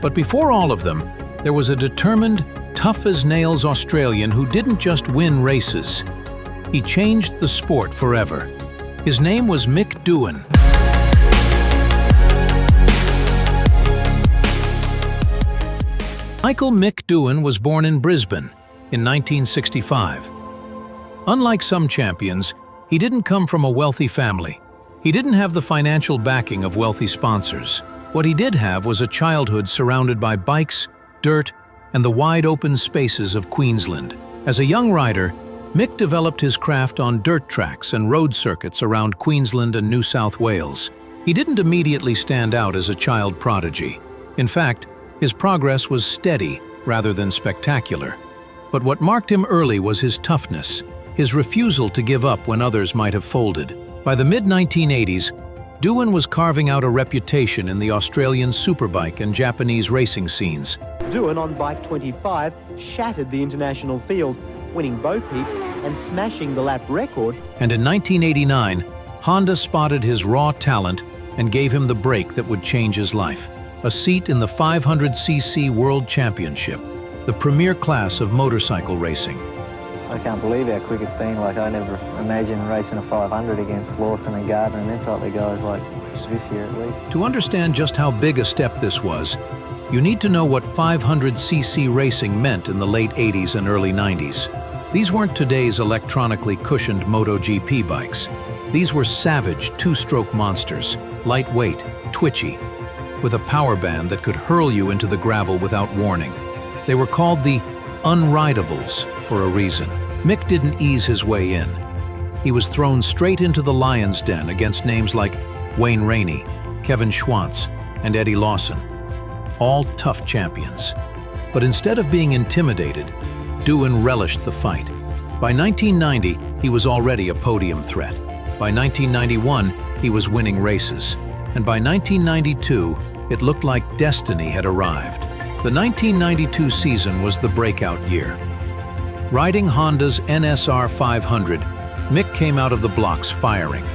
But before all of them, there was a determined, tough-as-nails Australian who didn't just win races. He changed the sport forever. His name was Mick DOHAN. Michael Mick DOHAN was born in Brisbane in 1965. Unlike some champions, he didn't come from a wealthy family. He didn't have the financial backing of wealthy sponsors. What he did have was a childhood surrounded by bikes, dirt, and the wide-open spaces of Queensland. As a young rider, Mick developed his craft on dirt tracks and road circuits around Queensland and New South Wales. He didn't immediately stand out as a child prodigy. In fact, his progress was steady rather than spectacular. But what marked him early was his toughness, his refusal to give up when others might have folded. By the mid-1980s, DOHAN was carving out a reputation in the Australian superbike and Japanese racing scenes. DOHAN on bike 25 shattered the international field, winning both heats and smashing the lap record. And in 1989, Honda spotted his raw talent and gave him the break that would change his life. A seat in the 500cc World Championship, the premier class of motorcycle racing. I can't believe how quick it's been. Like, I never imagined racing a 500 against Lawson and Gardner and them type of guys, like this year at least. To understand just how big a step this was, you need to know what 500cc racing meant in the late 80s and early 90s. These weren't today's electronically cushioned MotoGP bikes. These were savage two-stroke monsters, lightweight, twitchy, with a power band that could hurl you into the gravel without warning. They were called the unridables for a reason. Mick didn't ease his way in. He was thrown straight into the lion's den against names like Wayne Rainey, Kevin Schwantz, and Eddie Lawson. All tough champions. But instead of being intimidated, DOHAN relished the fight. By 1990, he was already a podium threat. By 1991, he was winning races. And by 1992, it looked like destiny had arrived. The 1992 season was the breakout year. Riding Honda's NSR 500, Mick came out of the blocks firing.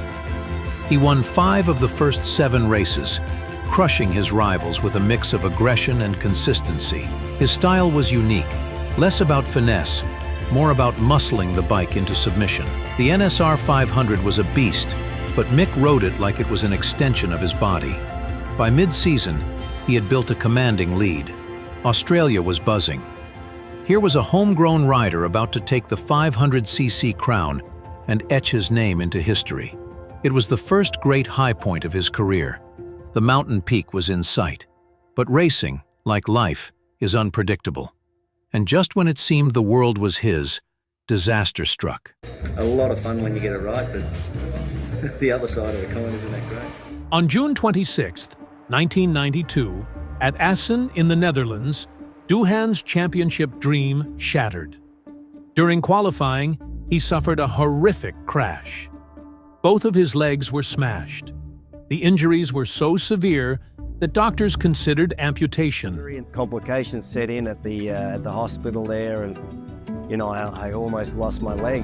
He won 5 of the first 7 races, crushing his rivals with a mix of aggression and consistency. His style was unique, less about finesse, more about muscling the bike into submission. The NSR 500 was a beast, but Mick rode it like it was an extension of his body. By mid-season, he had built a commanding lead. Australia was buzzing. Here was a homegrown rider about to take the 500cc crown and etch his name into history. It was the first great high point of his career. The mountain peak was in sight. But racing, like life, is unpredictable. And just when it seemed the world was his, disaster struck. A lot of fun when you get it right, but the other side of the coin isn't that great. On June 26, 1992, at Assen in the Netherlands, DOHAN's championship dream shattered. During qualifying, he suffered a horrific crash. Both of his legs were smashed. The injuries were so severe that doctors considered amputation. Complications set in at the hospital there, and I almost lost my leg.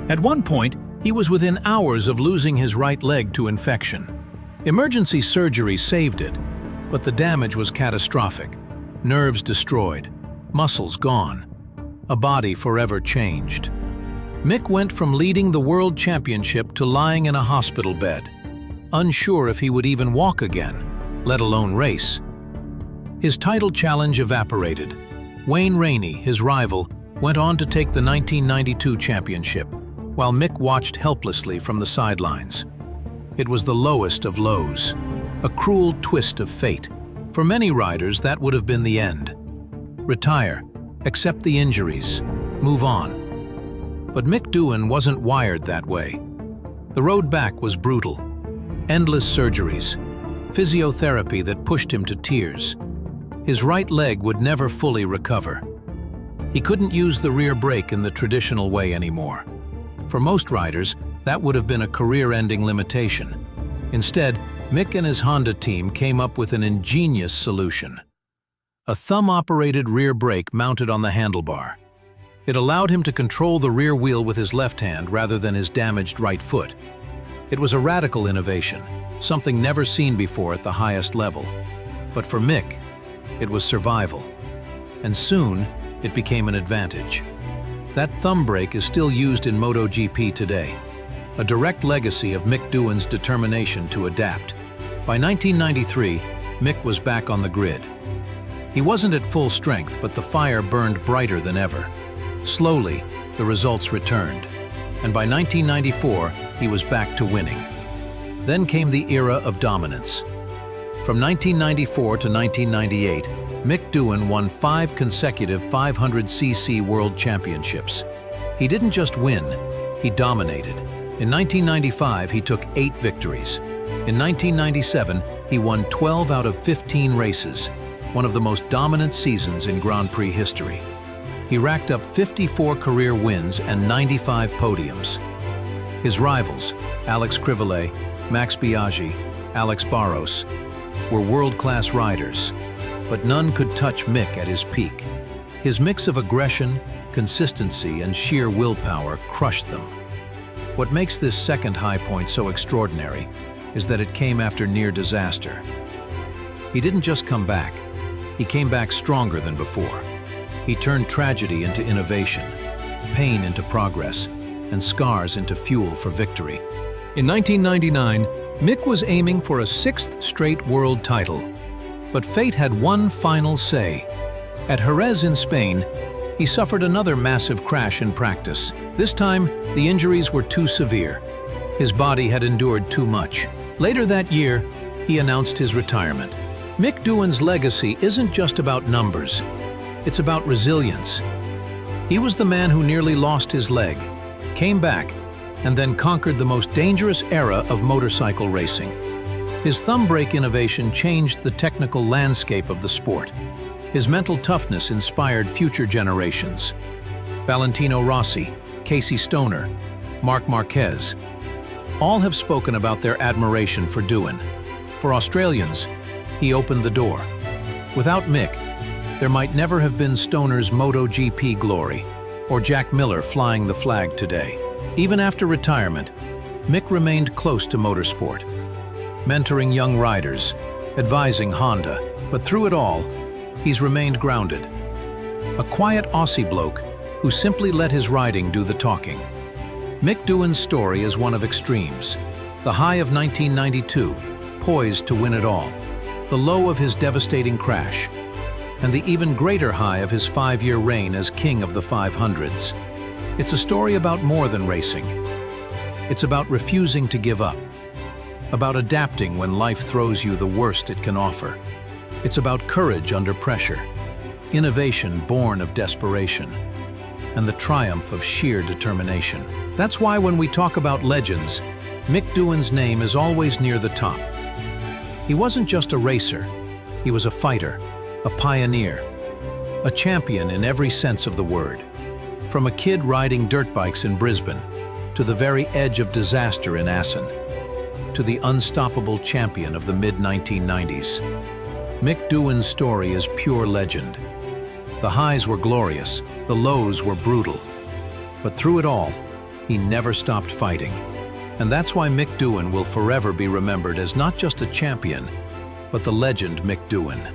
At one point, he was within hours of losing his right leg to infection. Emergency surgery saved it, but the damage was catastrophic. Nerves destroyed, muscles gone, a body forever changed. Mick went from leading the World Championship to lying in a hospital bed, unsure if he would even walk again, let alone race. His title challenge evaporated. Wayne Rainey, his rival, went on to take the 1992 championship, while Mick watched helplessly from the sidelines. It was the lowest of lows, a cruel twist of fate. For many riders, that would have been the end. Retire, accept the injuries, move on. But Mick DOHAN wasn't wired that way. The road back was brutal. Endless surgeries, physiotherapy that pushed him to tears. His right leg would never fully recover. He couldn't use the rear brake in the traditional way anymore. For most riders, that would have been a career-ending limitation. Instead, Mick and his Honda team came up with an ingenious solution. A thumb-operated rear brake mounted on the handlebar. It allowed him to control the rear wheel with his left hand rather than his damaged right foot. It was a radical innovation, something never seen before at the highest level. But for Mick, It was survival. And soon, it became an advantage. That thumb brake is still used in MotoGP today, a direct legacy of Mick Doohan's determination to adapt. By 1993, Mick was back on the grid. He wasn't at full strength, but the fire burned brighter than ever. Slowly, the results returned, and by 1994, he was back to winning. Then came the era of dominance. From 1994 to 1998, Mick Doohan won 5 consecutive 500cc World Championships. He didn't just win, he dominated. In 1995, he took 8 victories. In 1997, he won 12 out of 15 races, one of the most dominant seasons in Grand Prix history. He racked up 54 career wins and 95 podiums. His rivals, Alex Crivillé, Max Biaggi, Alex Barros, were world-class riders, but none could touch Mick at his peak. His mix of aggression, consistency, and sheer willpower crushed them. What makes this second high point so extraordinary is that it came after near disaster. He didn't just come back, he came back stronger than before. He turned tragedy into innovation, pain into progress, and scars into fuel for victory. In 1999, Mick was aiming for a 6th straight world title, but fate had one final say. At Jerez in Spain, he suffered another massive crash in practice. This time, the injuries were too severe. His body had endured too much. Later that year, he announced his retirement. Mick Doohan's legacy isn't just about numbers. It's about resilience. He was the man who nearly lost his leg, came back, and then conquered the most dangerous era of motorcycle racing. His thumb brake innovation changed the technical landscape of the sport. His mental toughness inspired future generations. Valentino Rossi, Casey Stoner, Marc Marquez, all have spoken about their admiration for Doohan. For Australians, he opened the door. Without Mick, there might never have been Stoner's MotoGP glory, or Jack Miller flying the flag today. Even after retirement, Mick remained close to motorsport, mentoring young riders, advising Honda, but through it all, he's remained grounded. A quiet Aussie bloke who simply let his riding do the talking. Mick Doohan's story is one of extremes. The high of 1992, poised to win it all. The low of his devastating crash, and the even greater high of his 5-year reign as king of the 500s. It's a story about more than racing. It's about refusing to give up, about adapting when life throws you the worst it can offer. It's about courage under pressure, innovation born of desperation, and the triumph of sheer determination. That's why when we talk about legends, Mick Doohan's name is always near the top. He wasn't just a racer, he was a fighter, a pioneer, a champion in every sense of the word. From a kid riding dirt bikes in Brisbane, to the very edge of disaster in Assen, to the unstoppable champion of the mid-1990s. Mick Doohan's story is pure legend. The highs were glorious, the lows were brutal. But through it all, he never stopped fighting. And that's why Mick Doohan will forever be remembered as not just a champion, but the legend Mick Doohan.